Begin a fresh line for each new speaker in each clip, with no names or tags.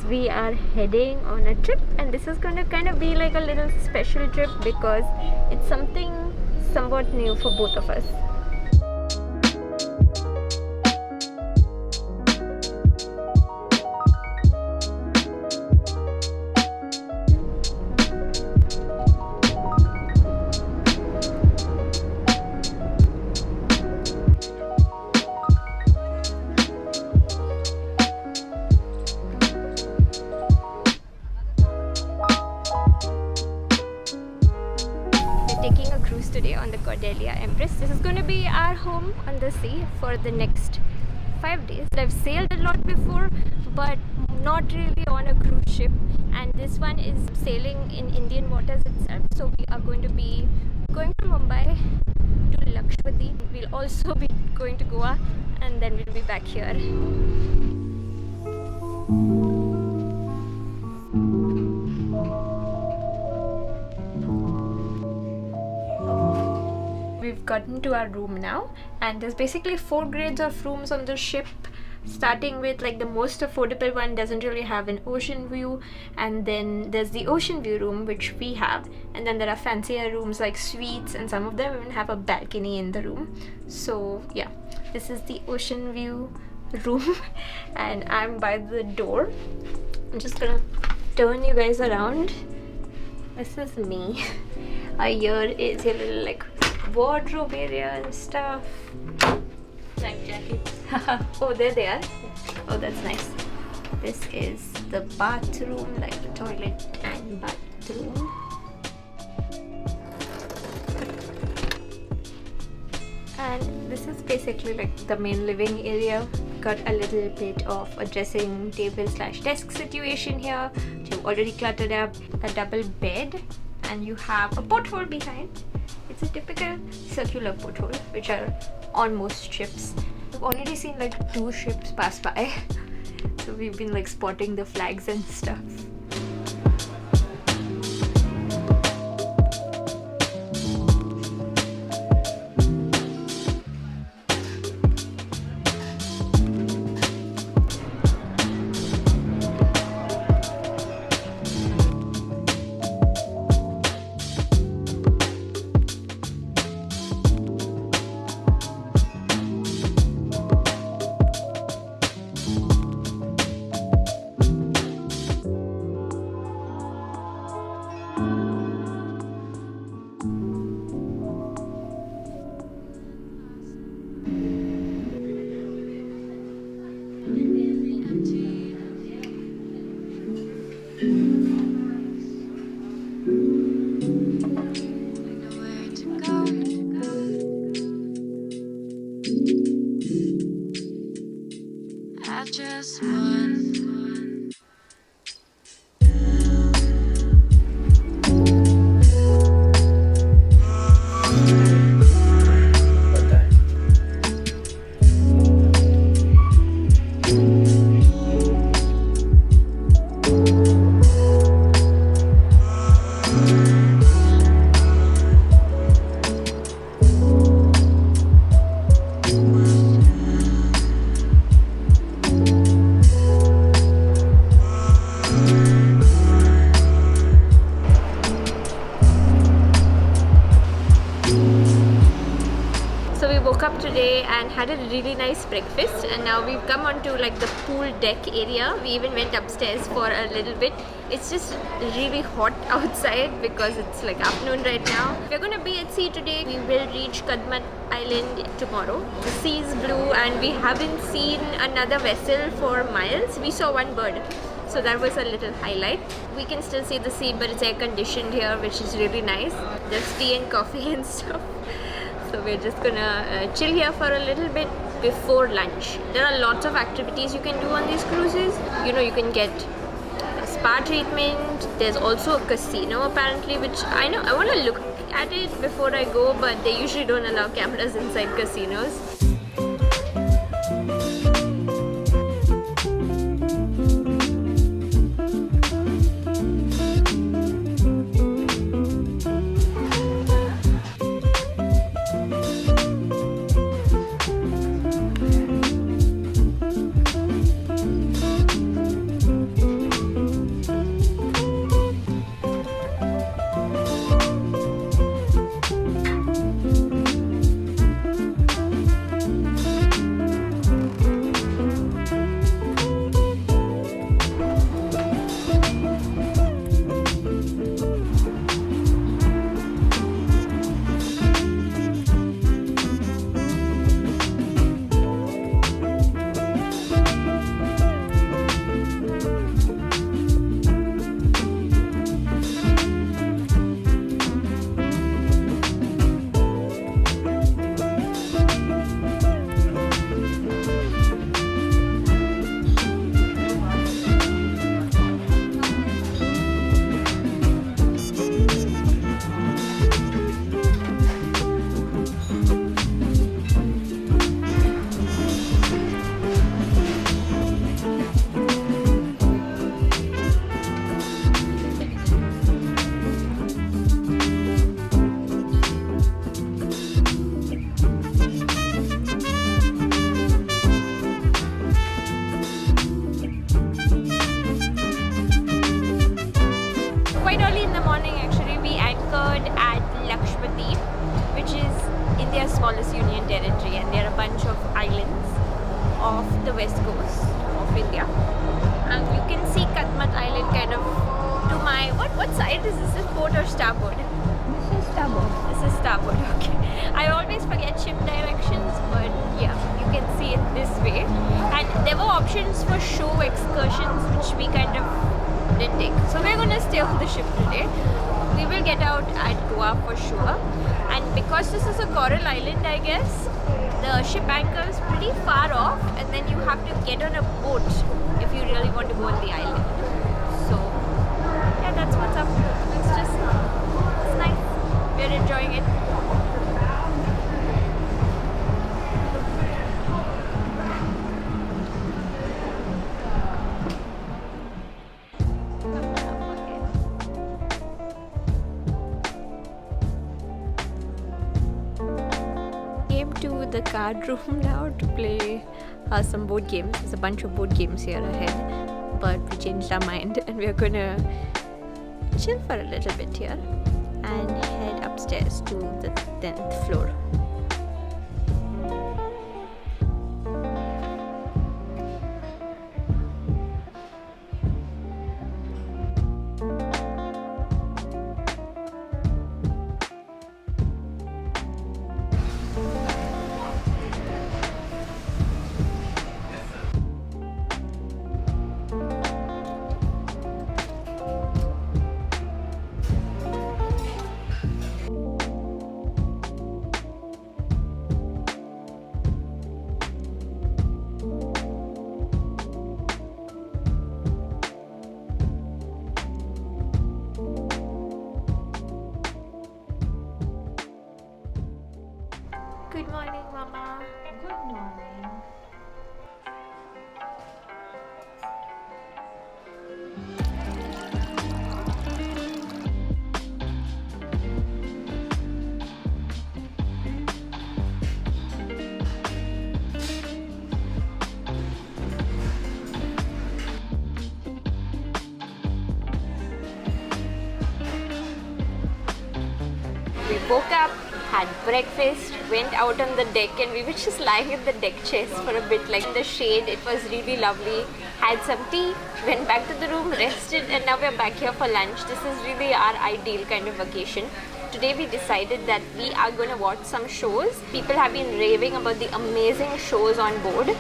we are heading on a trip, and this is going to kind of be like a little special trip because it's something somewhat new for both of us. Taking a cruise today on the Cordelia Empress. This is going to be our home on the sea for the next 5 days. I've sailed a lot before, but not really on a cruise ship, and this one is sailing in Indian waters itself. So we are going to be going from Mumbai to Lakshadweep. We'll also be going to Goa, and then we'll be back here. We've gotten to our room now, and there's basically 4 grades of rooms on the ship, starting with like the most affordable one doesn't really have an ocean view, and then there's the ocean view room which we have, and then there are fancier rooms like suites, and some of them even have a balcony in the room. So yeah, this is the ocean view room and I'm by the door. I'm just gonna turn you guys around. This is me. Here is a little like wardrobe area and stuff. Life jackets. Oh, there they are. Oh, that's nice. This is the bathroom, like the toilet and bathroom. And this is basically like the main living area. Got a little bit of a dressing table / desk situation here, which I've already cluttered up. A double bed, and you have a porthole behind. It's a typical circular porthole, which are on most ships. I've already seen like 2 ships pass by, so we've been like spotting the flags and stuff. Up today and had a really nice breakfast, and now we've come onto like the pool deck area. We even went upstairs for a little bit. It's just really hot outside because it's like afternoon right now. We're going to be at sea today. We will reach Kadmat Island tomorrow. The sea is blue and we haven't seen another vessel for miles. We saw one bird, so that was a little highlight. We can still see the sea, but it's air conditioned here, which is really nice. There's tea and coffee and stuff. So we're just gonna chill here for a little bit before lunch. There are lots of activities you can do on these cruises. You know, you can get a spa treatment. There's also a casino apparently, which I know I want to look at it before I go, but they usually don't allow cameras inside casinos. India's smallest union territory, and there are a bunch of islands off the west coast of India. And you can see Kadmat Island kind of to my... What side is this? Is port or starboard?
This is starboard.
This is starboard, okay. I always forget ship directions, but yeah, you can see it this way. And there were options for show excursions, which we kind of didn't take. So we're going to stay on the ship today. We will get out at Goa for sure. And because this is a coral island, I guess, the ship anchor is pretty far off, and then you have to get on a boat if you really want to go on the island. So yeah, that's what's up. It's nice. We're enjoying it. To the card room now to play some board games. There's a bunch of board games here ahead, but we changed our mind and we're gonna chill for a little bit here and head upstairs to the 10th floor. Good morning, Mama.
Good morning.
We woke up, had breakfast, went out on the deck, and we were just lying in the deck chairs for a bit, like in the shade. It was really lovely. Had some tea, went back to the room, rested, and now we're back here for lunch. This is really our ideal kind of vacation. Today we decided that we are going to watch some shows. People have been raving about the amazing shows on board.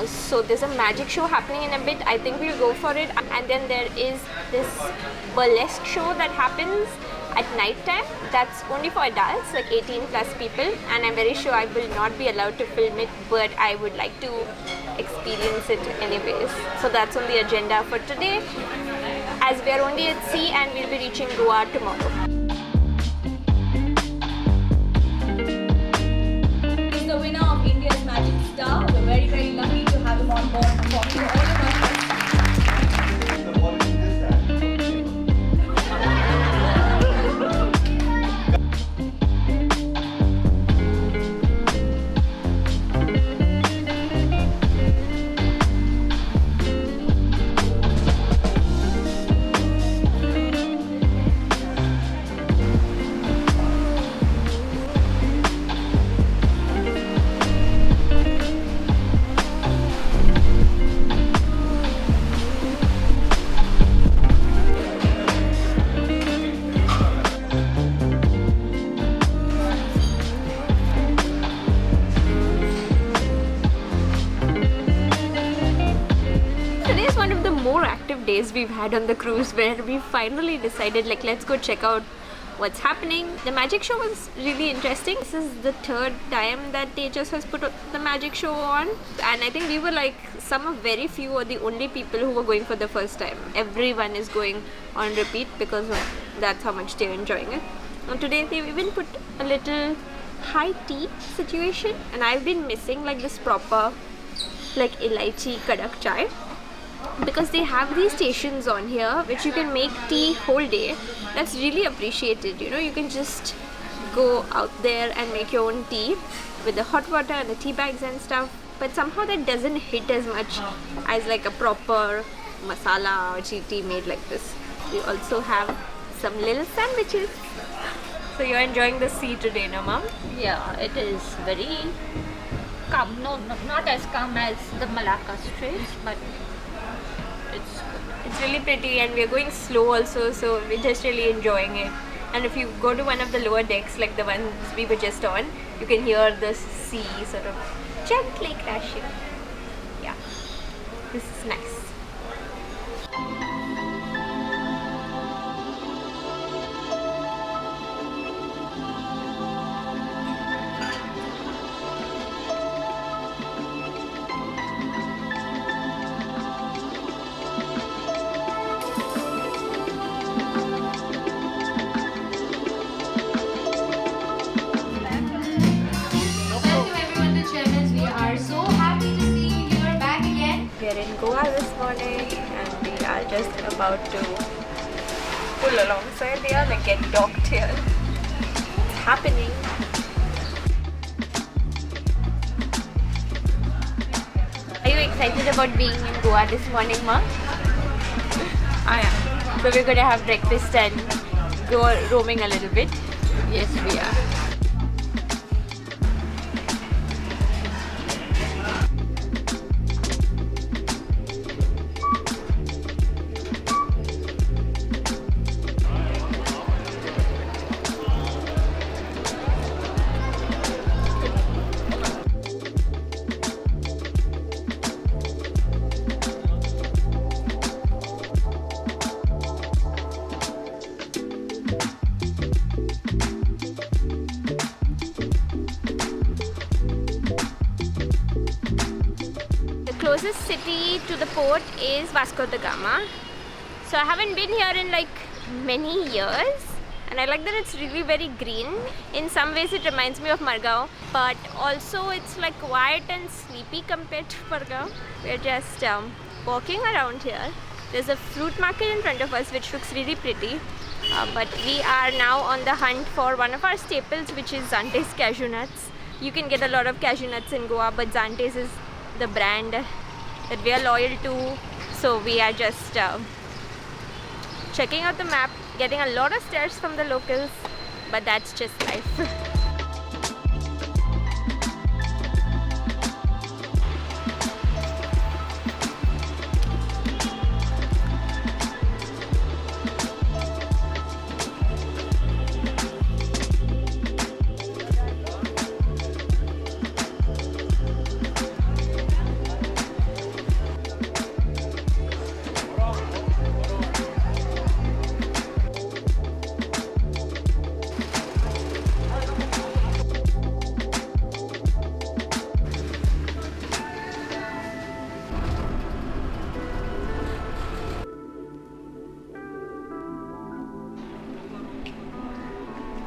So there's a magic show happening in a bit. I think we'll go for it. And then there is this burlesque show that happens at night time. That's only for adults, like 18 plus people, and I'm very sure I will not be allowed to film it, but I would like to experience it anyways. So that's on the agenda for today, as we are only at sea and we'll be reaching Goa tomorrow.
He's the winner of India's Magic Star. We're very, very lucky to have him on board performing all of us.
Days we've had on the cruise, where we finally decided, like, let's go check out what's happening. The magic show was really interesting. This is the third time that Tejas has put the magic show on, and I think we were like some of very few or the only people who were going for the first time. Everyone is going on repeat because that's how much they're enjoying it. And today they've even put a little high tea situation, and I've been missing like this proper like elaichi kadak chai, because they have these stations on here which you can make tea whole day. That's really appreciated. You know, you can just go out there and make your own tea with the hot water and the tea bags and stuff, but somehow that doesn't hit as much as like a proper masala or tea made like this. We also have some little sandwiches. So you're enjoying the sea today, no, Mom?
Yeah, it is very calm. No, not as calm as the Malacca Straits, but it's good.
It's really pretty, and we're going slow also, so we're just really enjoying it. And if you go to one of the lower decks, like the ones we were just on, you can hear the sea sort of gently crashing. Yeah, this is nice.
Welcome everyone to Tejas. We are so happy to see you here back again.
We are in Goa this morning, and we are just about to pull alongside here, like get docked here. It's happening. Are you excited about being in Goa this morning, Ma?
I am.
So we're gonna have breakfast and go roaming a little bit.
Yes, we are.
The closest city to the port is Vasco da Gama. So I haven't been here in like many years, and I like that it's really very green. In some ways it reminds me of Margao, but also it's like quiet and sleepy compared to Margao. We're just walking around here. There's a fruit market in front of us which looks really pretty, but we are now on the hunt for one of our staples, which is Zante's cashew nuts. You can get a lot of cashew nuts in Goa, but Zante's is the brand that we are loyal to. So we are just checking out the map, getting a lot of stares from the locals, but that's just life.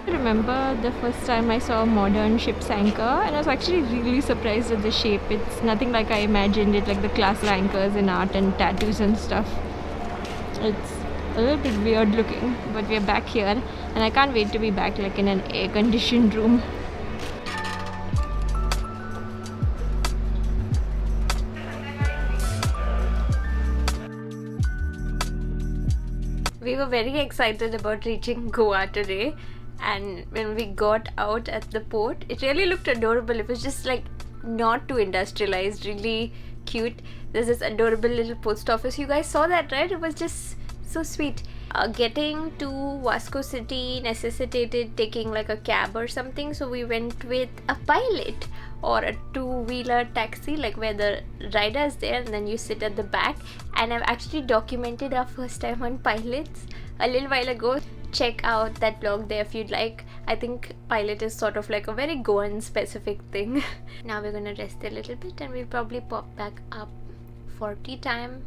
I remember the first time I saw a modern ship's anchor, and I was actually really surprised at the shape. It's nothing like I imagined it, like the classic anchors in art and tattoos and stuff. It's a little bit weird looking, but we're back here, and I can't wait to be back like in an air-conditioned room. We were very excited about reaching Goa today, and when we got out at the port, it really looked adorable. It was just like not too industrialized, really cute. There's this adorable little post office. You guys saw that, right? It was just so sweet. Getting to Vasco City necessitated taking like a cab or something, so we went with a pilot or a two-wheeler taxi, like where the rider is there and then you sit at the back. And I've actually documented our first time on pilots a little while ago. Check out that vlog there if you'd like. I think pilot is sort of like a very Goan specific thing. Now we're gonna rest a little bit and we'll probably pop back up for tea time.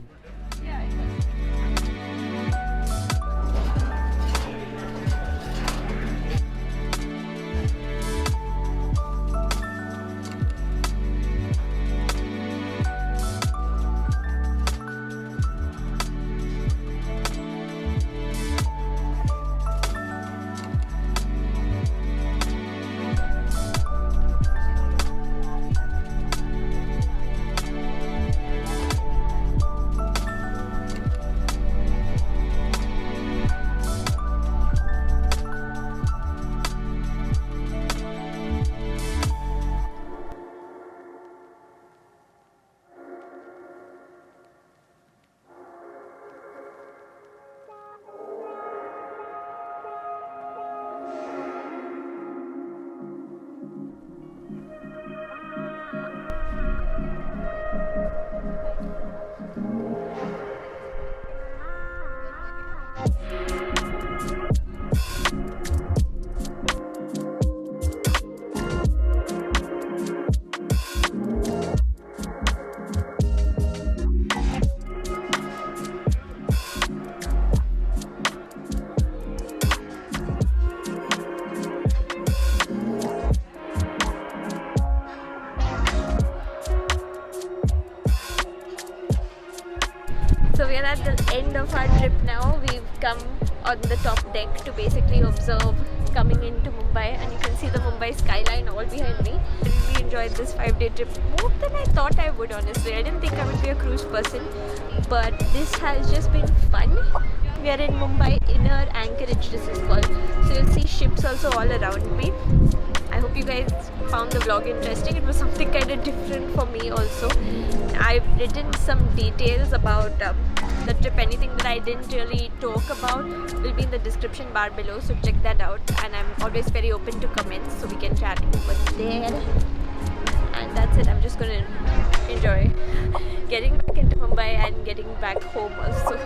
now we've come on the top deck to basically observe coming into Mumbai, and you can see the Mumbai skyline all behind me. I really enjoyed this 5-day trip more than I thought I would, honestly. I didn't think I would be a cruise person, but this has just been fun. We are in Mumbai inner anchorage, this is called. So you'll see ships also all around me. I hope you guys found the vlog interesting. It was something kind of different for me also. I've written some details about the trip. Anything that I didn't really talk about will be in the description bar below, so check that out. And I'm always very open to comments, so we can chat over there. And that's it. I'm just gonna enjoy getting back into Mumbai and getting back home also.